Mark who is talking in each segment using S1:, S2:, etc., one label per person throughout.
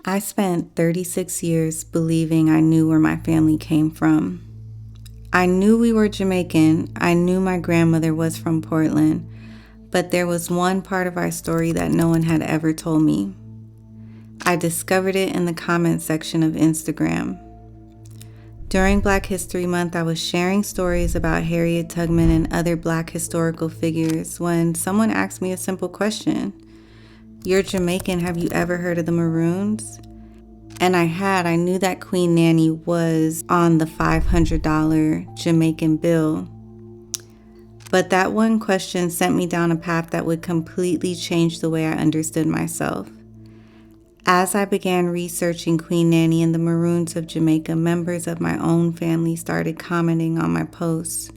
S1: I spent 36 years believing I knew where my family came from. I knew we were Jamaican. I knew my grandmother was from Portland, but there was one part of our story that no one had ever told me. I discovered it in the comment section of Instagram. During Black History Month, I was sharing stories about Harriet Tubman and other Black historical figures when someone asked me a simple question. "You're Jamaican, have you ever heard of the Maroons?" And I knew that Queen Nanny was on the $500 Jamaican bill. But that one question sent me down a path that would completely change the way I understood myself. As I began researching Queen Nanny and the Maroons of Jamaica, members of my own family started commenting on my posts.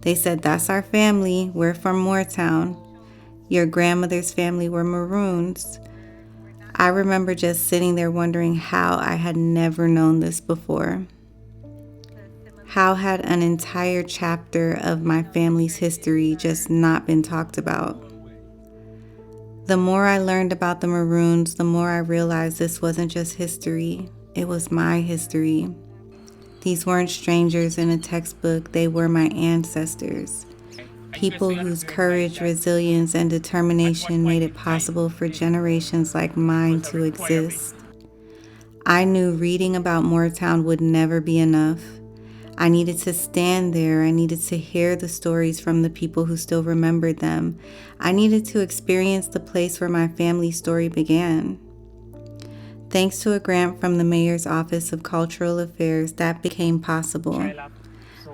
S1: They said, "That's our family, we're from Moortown. Your grandmother's family were Maroons." I remember just sitting there wondering how I had never known this before. How had an entire chapter of my family's history just not been talked about? The more I learned about the Maroons, the more I realized this wasn't just history, it was my history. These weren't strangers in a textbook, they were my ancestors. People whose courage, resilience, and determination made it possible for generations like mine to exist. I knew reading about Moortown would never be enough. I needed to stand there. I needed to hear the stories from the people who still remembered them. I needed to experience the place where my family's story began. Thanks to a grant from the Mayor's Office of Cultural Affairs, that became possible.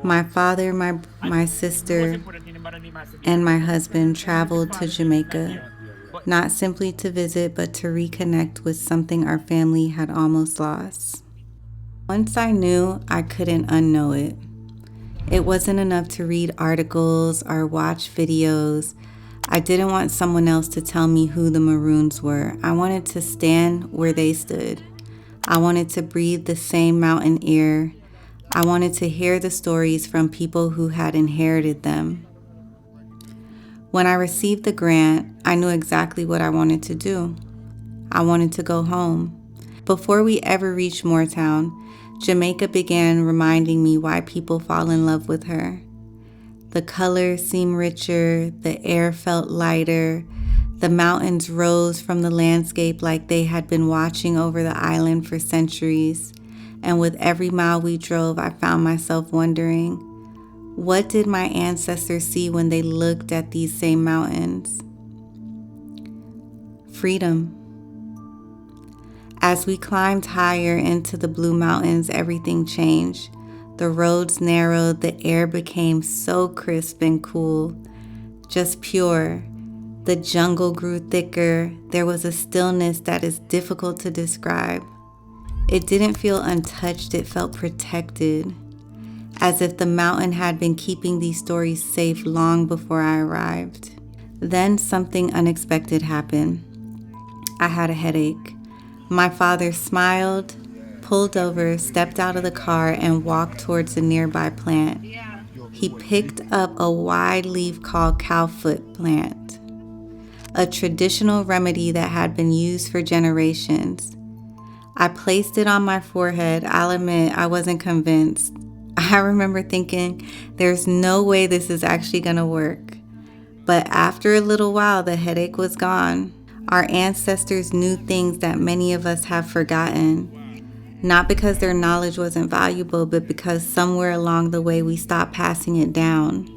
S1: My father, my sister, and my husband traveled to Jamaica, not simply to visit, but to reconnect with something our family had almost lost. Once I knew, I couldn't unknow it. It wasn't enough to read articles or watch videos. I didn't want someone else to tell me who the Maroons were. I wanted to stand where they stood. I wanted to breathe the same mountain air. I wanted to hear the stories from people who had inherited them. When I received the grant, I knew exactly what I wanted to do. I wanted to go home. Before we ever reached Moortown, Jamaica began reminding me why people fall in love with her. The colors seemed richer, the air felt lighter, the mountains rose from the landscape like they had been watching over the island for centuries. And with every mile we drove, I found myself wondering, what did my ancestors see when they looked at these same mountains? Freedom. As we climbed higher into the Blue Mountains, everything changed. The roads narrowed, the air became so crisp and cool, just pure. The jungle grew thicker. There was a stillness that is difficult to describe. It didn't feel untouched, it felt protected, as if the mountain had been keeping these stories safe long before I arrived. Then something unexpected happened. I had a headache. My father smiled, pulled over, stepped out of the car, and walked towards a nearby plant. He picked up a wide leaf called cowfoot plant, a traditional remedy that had been used for generations. I placed it on my forehead. I'll admit, I wasn't convinced. I remember thinking, there's no way this is actually going to work. But after a little while, the headache was gone. Our ancestors knew things that many of us have forgotten. Not because their knowledge wasn't valuable, but because somewhere along the way we stopped passing it down.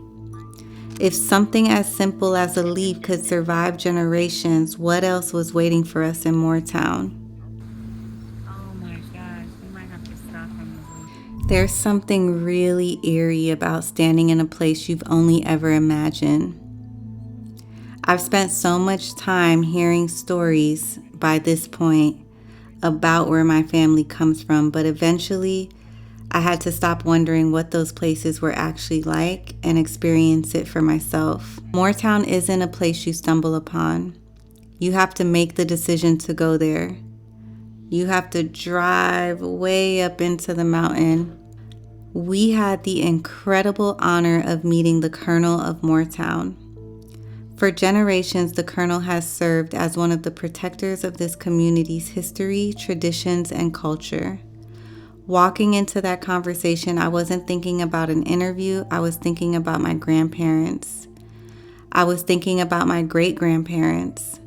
S1: If something as simple as a leaf could survive generations, what else was waiting for us in Moortown? There's something really eerie about standing in a place you've only ever imagined. I've spent so much time hearing stories by this point about where my family comes from, but eventually I had to stop wondering what those places were actually like and experience it for myself. Moortown isn't a place you stumble upon. You have to make the decision to go there. You have to drive way up into the mountain. We had the incredible honor of meeting the Colonel of Moortown. For generations, the Colonel has served as one of the protectors of this community's history, traditions, and culture. Walking into that conversation, I wasn't thinking about an interview, I was thinking about my grandparents. I was thinking about my great-grandparents.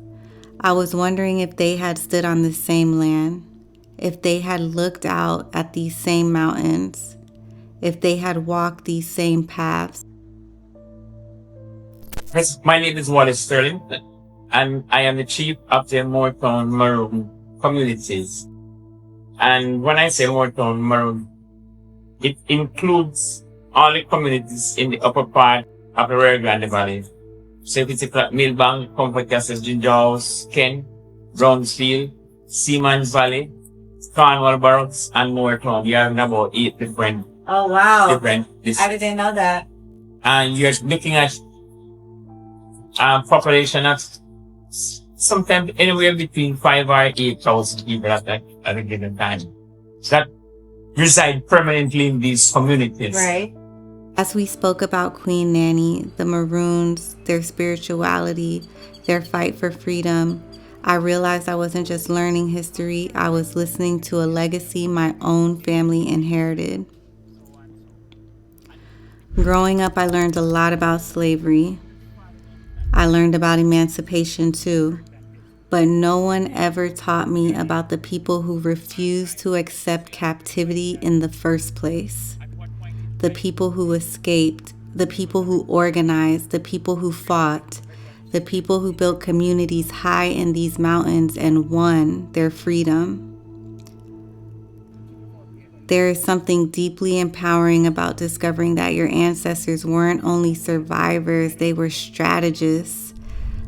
S1: I was wondering if they had stood on the same land, if they had looked out at these same mountains, if they had walked these same paths.
S2: Yes, my name is Wallace Sterling, and I am the chief of the Moortown Maroon communities. And when I say Moortown Maroon, it includes all the communities in the upper part of the Rio Grande Valley. So if it's Millbank, Comfort Castles, Ginger House, Kent, Brownsfield, Seaman's Valley, Cornwall Boroughs, and Moortown. You have about 8 different.
S1: Oh, wow.
S2: Different districts.
S1: I didn't know that.
S2: And you're looking at population of sometimes anywhere between 5 or 8,000 people at a given time that reside permanently in these communities.
S1: Right. As we spoke about Queen Nanny, the Maroons, their spirituality, their fight for freedom, I realized I wasn't just learning history, I was listening to a legacy my own family inherited. Growing up, I learned a lot about slavery. I learned about emancipation too, but no one ever taught me about the people who refused to accept captivity in the first place. The people who escaped, the people who organized, the people who fought, the people who built communities high in these mountains and won their freedom. There is something deeply empowering about discovering that your ancestors weren't only survivors, they were strategists,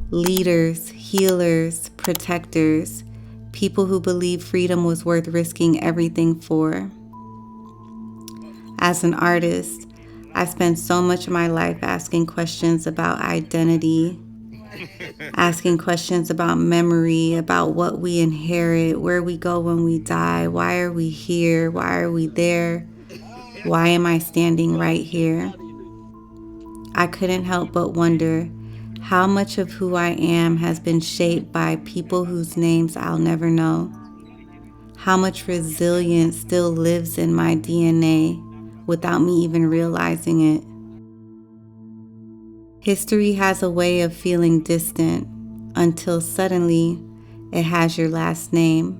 S1: leaders, healers, protectors, people who believed freedom was worth risking everything for. As an artist, I spent so much of my life asking questions about identity, asking questions about memory, about what we inherit, where we go when we die, why are we here, why are we there, why am I standing right here? I couldn't help but wonder how much of who I am has been shaped by people whose names I'll never know. How much resilience still lives in my DNA without me even realizing it. History has a way of feeling distant until suddenly it has your last name.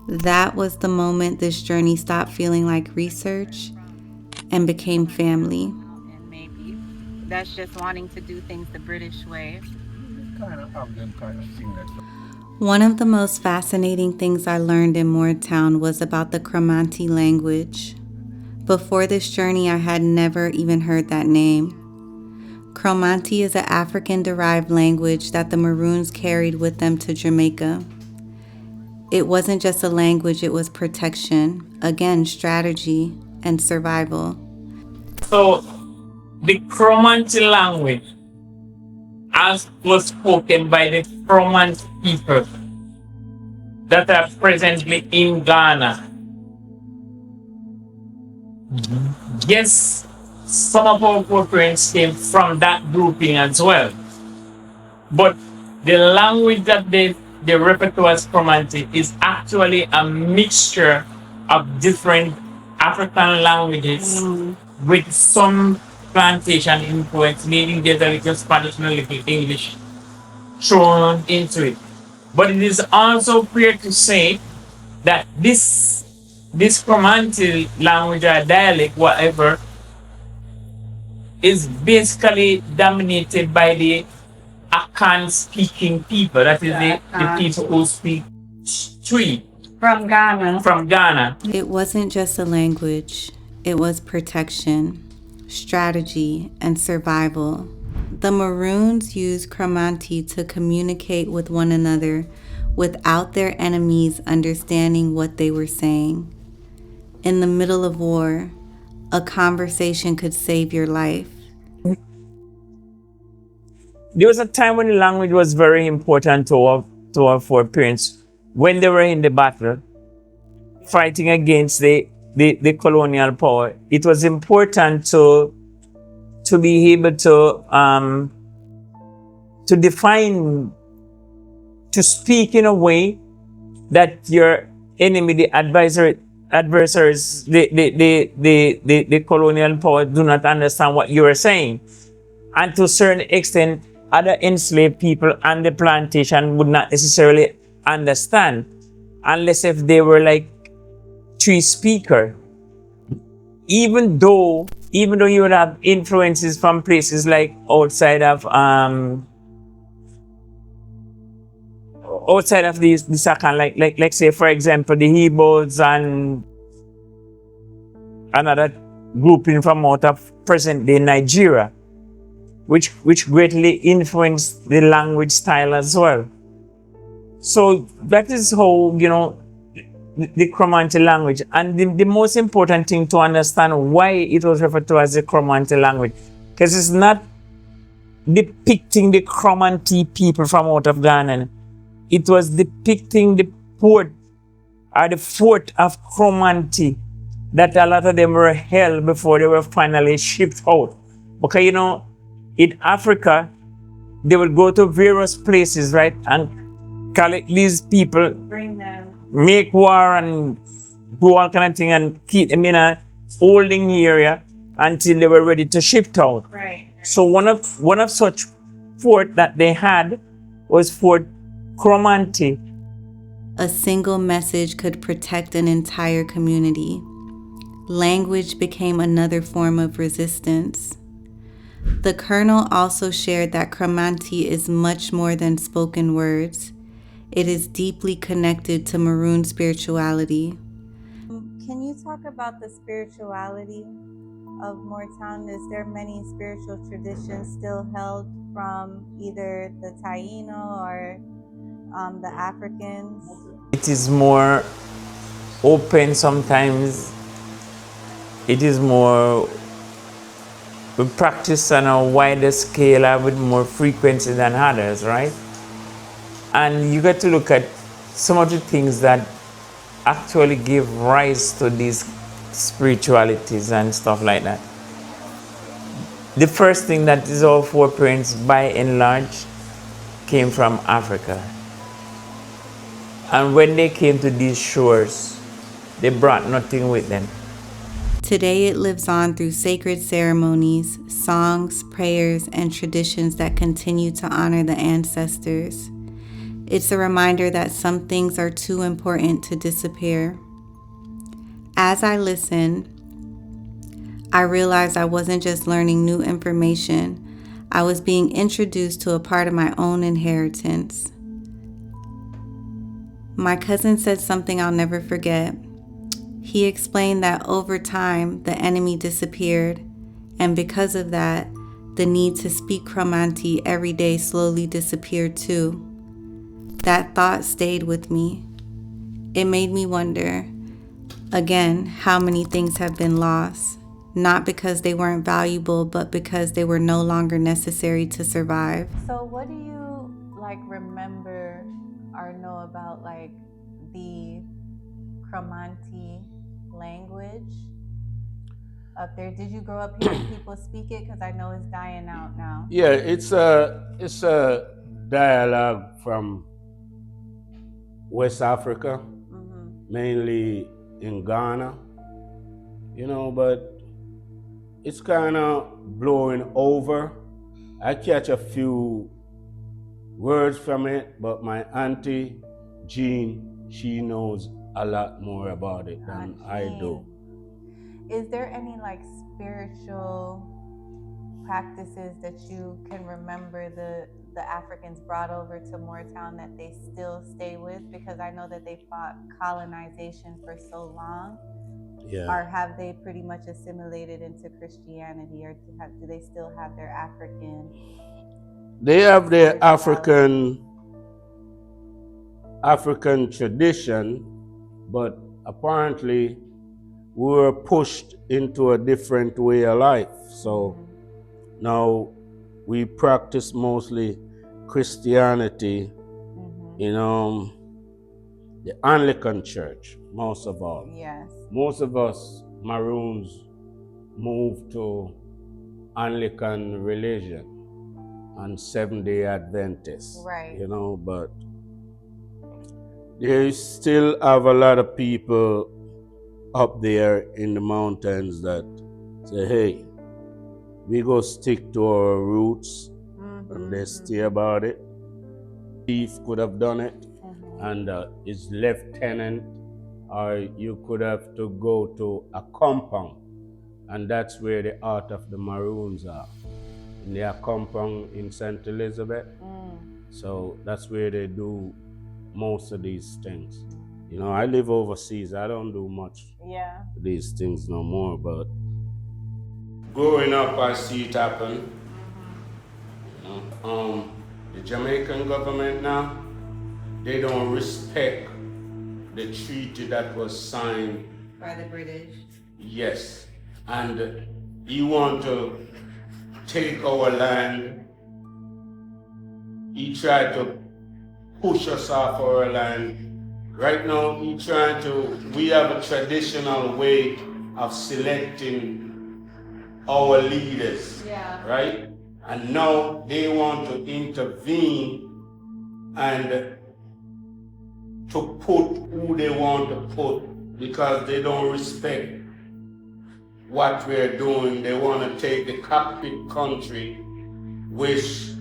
S1: That was the moment this journey stopped feeling like research and became family. And maybe that's just wanting to do things the British way. One of the most fascinating things I learned in Moortown was about the Cromanti language. Before this journey, I had never even heard that name. Cromanti is an African-derived language that the Maroons carried with them to Jamaica. It wasn't just a language, it was protection, again, strategy, and survival.
S2: So, the Cromanti language, as was spoken by the Cromanti people that are presently in Ghana. Yes, some of our footprints came from that grouping as well. But the language that they refer to as Cromanti is actually a mixture of different African languages with some plantation influence, meaning there's a little Spanish and a little English thrown into it. But it is also fair to say that this Cromanti language or dialect, whatever, is basically dominated by the Akan-speaking people. That is the people who speak Twi.
S1: From Ghana.
S2: From Ghana.
S1: It wasn't just a language. It was protection, strategy, and survival. The Maroons used Cromanti to communicate with one another without their enemies understanding what they were saying. In the middle of war, a conversation could save your life.
S2: There was a time when the language was very important to our foreparents when they were in the battle, fighting against the colonial power. It was important to to be able to define, to speak in a way that your enemy, the adversaries, the colonial power do not understand what you are saying. And to a certain extent, other enslaved people on the plantation would not necessarily understand unless if they were like tree speaker. Even though you would have influences from places like outside of the Sakan, like say for example the Hebrews and another grouping from out of present day Nigeria, which greatly influenced the language style as well. So that is how, the Cromanti language. And the most important thing to understand why it was referred to as the Cromanti language, because it's not depicting the Cromanti people from out of Ghana. It was depicting the port or the fort of Cromanti that a lot of them were held before they were finally shipped out. Because in Africa, they would go to various places, right, and collect these people,
S1: Bring them.
S2: make war and do all kind of thing and keep them in a holding area until they were ready to ship out.
S1: Right.
S2: So one of such fort that they had was Fort Cromanti.
S1: A single message could protect an entire community. Language became another form of resistance. The colonel also shared that Cromanti is much more than spoken words. It is deeply connected to Maroon spirituality. Can you talk about the spirituality of Moortown? Is there many spiritual traditions still held from either the Taino or the Africans?
S2: It is more open sometimes. It is more, we practice on a wider scale and with more frequency than others, right? And you got to look at some of the things that actually give rise to these spiritualities and stuff like that. The first thing that is our footprints by and large came from Africa. And when they came to these shores, they brought nothing with them.
S1: Today it lives on through sacred ceremonies, songs, prayers, and traditions that continue to honor the ancestors. It's a reminder that some things are too important to disappear. As I listen, I realized I wasn't just learning new information, I was being introduced to a part of my own inheritance. My cousin said something I'll never forget. He explained that over time, the enemy disappeared, and because of that, the need to speak Cromanti every day slowly disappeared too. That thought stayed with me. It made me wonder, again, how many things have been lost, not because they weren't valuable, but because they were no longer necessary to survive. So what do you remember or know about the Cromanti language up there? Did you grow up hearing people speak it? Because I know it's dying out now.
S3: Yeah, it's a dialogue from West Africa, mainly in Ghana, but it's kind of blowing over. I catch a few words from it, but my auntie Jean, she knows a lot more about it than I do.
S1: Is there any spiritual practices that you can remember the Africans brought over to Moortown that they still stay with? Because I know that they fought colonization for so long.
S3: Yeah.
S1: Or have they pretty much assimilated into Christianity, or do they still have their African?
S3: They have their African tradition, but apparently we were pushed into a different way of life. So now we practice mostly Christianity, the Anglican church, most of all.
S1: Yes.
S3: Most of us Maroons moved to Anglican religion and Seventh-day Adventists.
S1: Right.
S3: You know, but they still have a lot of people up there in the mountains that say, hey, we go stick to our roots, and they stay about it. Chief could have done it, and his lieutenant, or you could have to go to a compound, and that's where the art of the Maroons are, in their compound in St. Elizabeth. So that's where they do most of these things. You know, I live overseas. I don't do much of these things no more, but growing up, I see it happen. You know, the Jamaican government now, they don't respect the treaty that was signed
S1: By the British.
S3: Yes, and you want to take our land. He tried to push us off our land. Right now, we have a traditional way of selecting our leaders, right? And now they want to intervene and to put who they want to put because they don't respect what we're doing. They want to take the cockpit country, which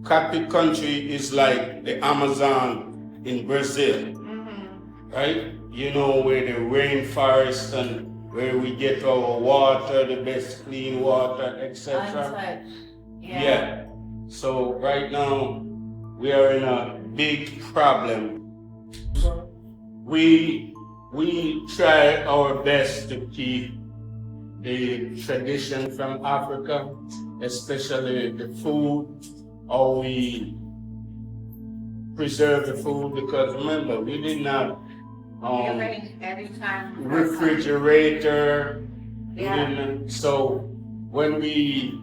S3: cockpit country is like the Amazon in Brazil, right? You know, where the rainforest and where we get our water, the best clean water, etc. Yeah. So right now we are in a big problem. We try our best to keep the tradition from Africa, especially the food, how we preserve the food, because remember, we didn't have refrigerator. So when we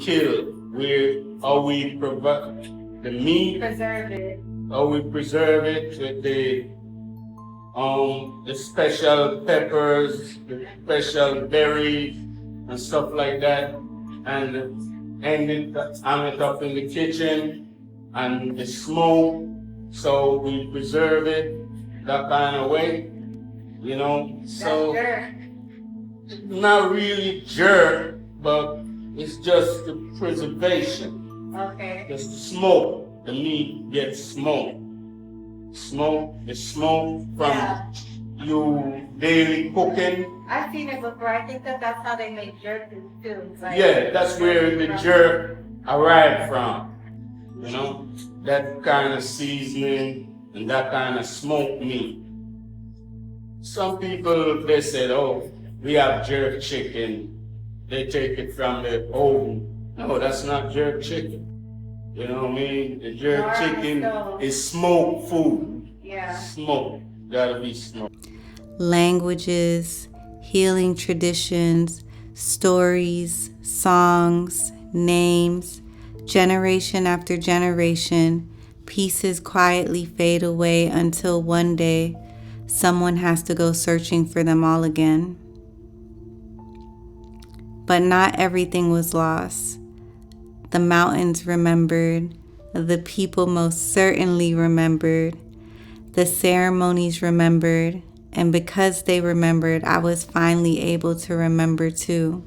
S3: kill, how we provide the meat, how we preserve it with the special peppers, the special berries and stuff like that, and hang it up in the kitchen and the smoke, so we preserve it that kind of way, you know. So not really jerk, but it's just the preservation.
S1: Okay.
S3: The smoke, the meat gets smoked. The smoke from you daily cooking.
S1: I've seen it before. I think that's how they make jerk too. Like,
S3: yeah, that's where the jerk arrived from. You know, that kind of seasoning and that kind of smoked meat. Some people, they said, oh, we have jerk chicken. They take it from the oven. No, that's not jerk chicken. You know what I mean? The jerk chicken is smoked food.
S1: Yeah.
S3: Smoke. Gotta be smoked.
S1: Languages, healing traditions, stories, songs, names, generation after generation, pieces quietly fade away until one day someone has to go searching for them all again. But not everything was lost. The mountains remembered, the people most certainly remembered, the ceremonies remembered, and because they remembered, I was finally able to remember too.